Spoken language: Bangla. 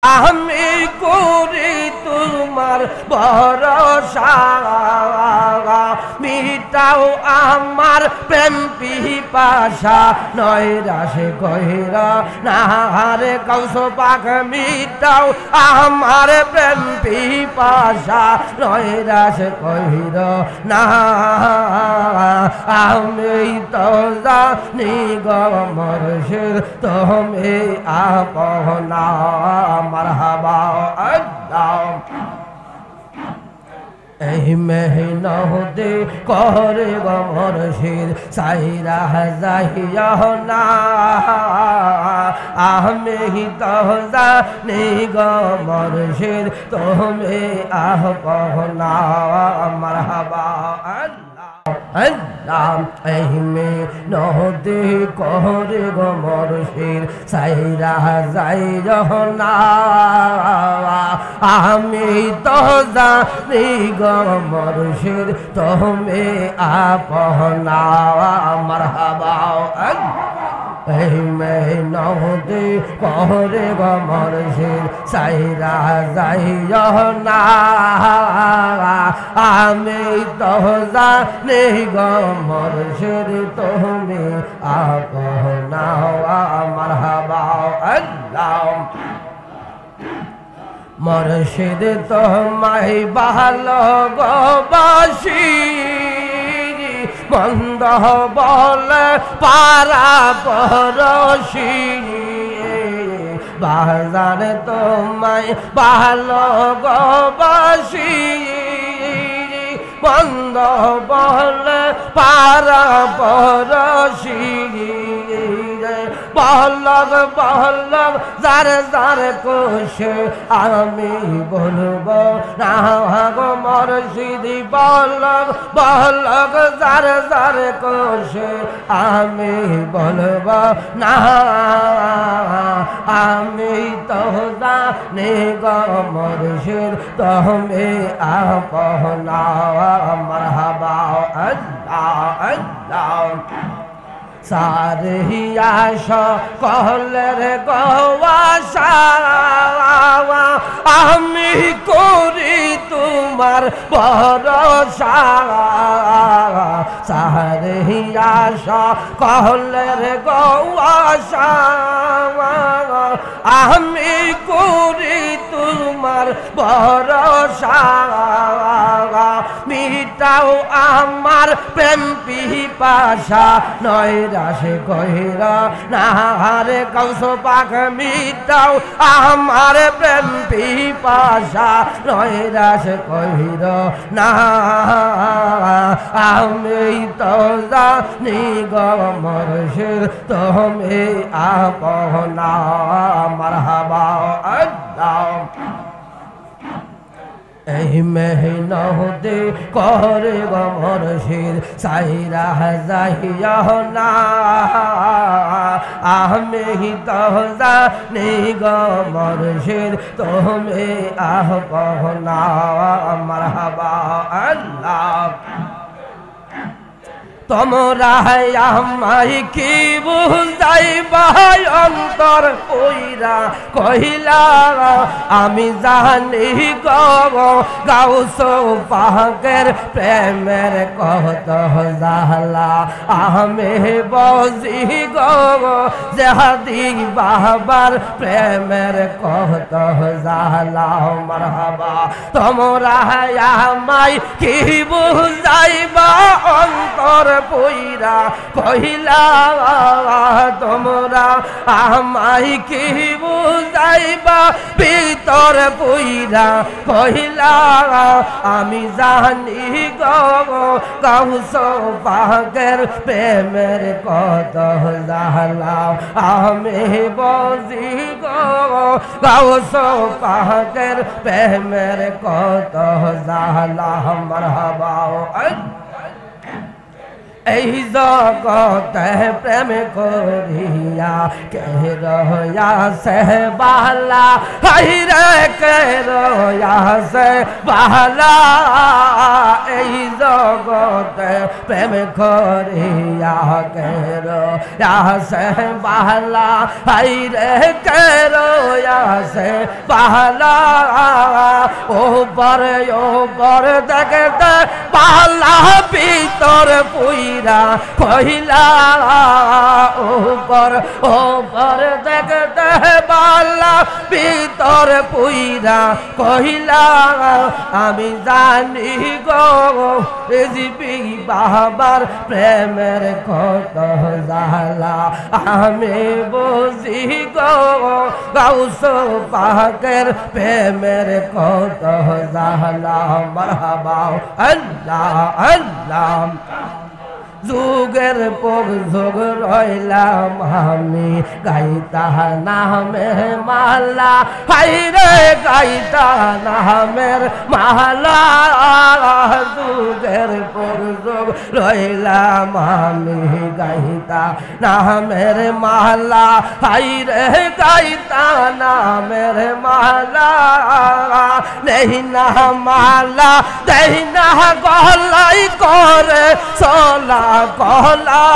আমি করি তোমার ভরসা মিটাও আমার প্রেম পিপাসা নৈরাশে কইরা না রে কৌশ পাক মিটাও আমার প্রেম পিপাসা নৈরাশে কইরা না আমি তো জানি গো মুর্শিদ তুমি আপনা মারহাবা আল্লাহ এই মেহনতে করে গো মুর্শিদ সাইরা যাইয়া না আমি তো জানি গো মুর্শিদ তুমি আপনা মারহাবা আল্লাহ এই মেহনতে করে গো মুর্শিদ সাইরা যাইয়া না আমি তো জানি গো মুর্শিদ তুমি আপনা মারহাবা এই মেহনতে করে গো মুর্শিদ সাইরা যাইয়া না আমি তো জানি গো মুর্শিদ তুমি আপনা মারহাবা আল্লাহ মুর্শিদ তোমায় ভালোবাসি মন্দ বলে পারা পরশি বাজার তোমায় ভালোবাসি মন্দ বলে পারা পরশি বলব বলব যার যার কোষে আমি বলবো না গো মুর্শিদ বলব বলব যার যার কোষে আমি বলবো না আমি তো জানি গো মুর্শিদ তুমি আপনা মারহাবা আল্লাহ আল্লাহ সারিয়া সকলের গোয়াশা আমি করি তোমার ভরসা সারিয়া সকলের গোয়াশা আমি করি তোমার ভরসা মিটাও আমার প্রেম পিপাসা নৈরাশে কইরা না রে কৌশ পাক মিটাও আমার প্রেম পিপাসা নৈরাশে কইরা না আমি তো জানি গো মুর্শিদ তুমি আপনা মারহাবা আল্লাহ এই মেহনতে করে গো মুর্শিদ সাইরা যাইয়া না আমি তো জানি গো মুর্শিদ তুমি আপনা মারহাবা আল্লাহ তোমরা আমায় কি বুঝাইবা অন্তর কইরা কহিলা আমি জানি গো গাউস পাকের প্রেমের কত জালা আমি বজি গো জাহাদি বাবার প্রেমের কত জালা মারহাবা তোমরা আমায় কি বুঝাইবা অন্তর পইরা কহিলা তোমরা আমায় কি বুঝাইবা ভিতর পইরা কহিলা আমি জানি গো গাউস পাকের প্রেমের কত জালা আমি বজি গো গাউস পাকের প্রেমের কত জালা মারহাবা এই জগতে প্রেম করিয়া কে রয়াছে বালা হাই রে কে রয়াছে বালা এই জগতে প্রেম করিয়া কে রয়াছে বালা হাই রে কে রয়াছে বালা ওপর দেখতে বালা ভিতর পুইরা কহিলা ওপর দেখতে বালা ভিতর পুইরা কহিলা আমি জানি গো রেজিবি বাবার প্রেমের কত জালা আমি বুঝি গো গাউস পাকের প্রেমের কত জালা মারহাবা আল্লাহ আল্লাহ যুগের পর যুগ রইলাম আমি গাইতা নামে মালা হাই রে গাইতা নামের মালা যুগের পর যুগ রইলাম আমি গাইতা নামের মালা হাই রে গাইতা নামের মালা নেই না মালা দেই না গলাই করে সোলা কলা